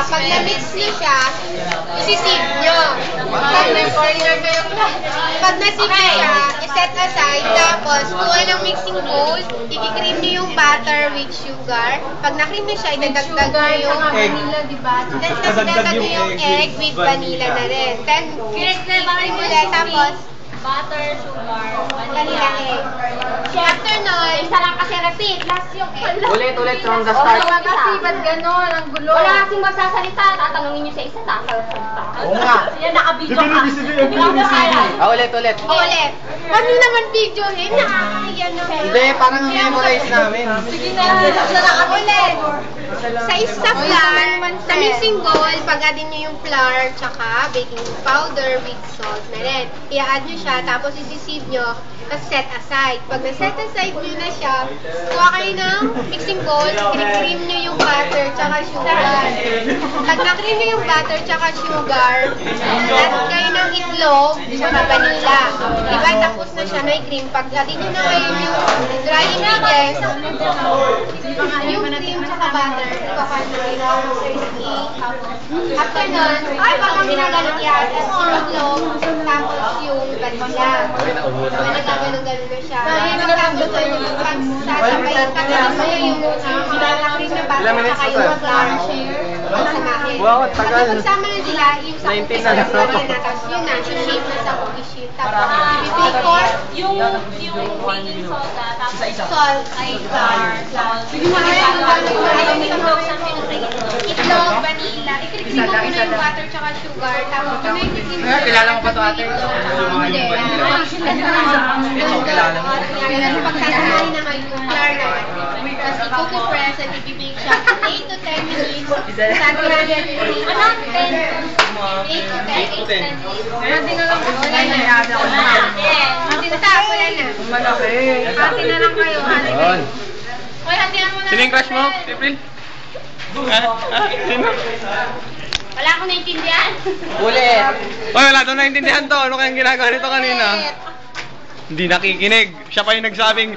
pag na-mix nyo siya, isi-sieve nyo. Pag na-sieve nyo siya, iset aside, tapos kuha ng mixing bowl, i-cream nyo yung butter with sugar. Pag na-cream nyo siya, idadagdag nyo yung egg. Idadagdag nyo yung egg with vanilla na rin. Then, i-cream ulit, tapos butter, sugar, vanilla egg. After nun, isa lang kasi repeat. Last yung Ulit from the start. Oo, kasi ba't gano'n? Ang gulo. Wala kasing magsasalita. Tatanungin niyo sa isa, sasalita. Oo nga. Yan, nakabidyo ka. Ulit. ulit. Huwag nyo naman videohin, nakakahiyan naman. Hindi, parang memorize namin. Sige na, ulit. Sa isa flour, sa mixing bowl, pag-add nyo yung flour, tsaka baking powder with salt na rin. I-add nyo siya, tapos i-sieve nyo, tapos set aside. Pag na-set aside nyo na siya, kuha kayo ng mixing bowl, cream nyo yung butter, tsaka sugar. Pag na-cream nyo yung butter, tsaka sugar, add kayo ng itlog, tsaka vanilla. Diba, tapos na siya, may cream. Pag add nyo na kayo yung dry ingredients, yung cream tsaka butter, after nun, parang ginagalog yan, yung itlog, tapos yung vanilla. Nagagano-gano na siya. Tapos pag sasabayin ka na yung cream na butter, tsaka yung flour, samahin. Wow, tagal. Pag magsama na sila, yung sa cookies na tapos yun na, shape na sa cookies sheet. Tapos, ibibig ko yung baking soda, tapos salt, ay flour, salt. Sige mo, itlog, vanilla. I-cream mo muna yung butter tsaka sugar. Tapos, kung i-cream mo, kilala mo pa to, ate? Hindi. Pagkasamahin na kayo yung flour na yan. Tapos, i-cook-press at i-bake siya 8 to 10 minutes. Sa 300 degrees. 8 to 10 minutes. Hati na lang kayo. Wala na. Hati na tayo. Wala na. Malaki. Hati na lang kayo. Hati na. Hoy, hatihan mo na. Sino yung crush mo, April? Sino? Wala akong naintindihan. Ulit. Oy, wala daw naintindihan to. Ano kayang ginagawa nito kanina? Hindi nakikinig. Siya pa yung nagsabing,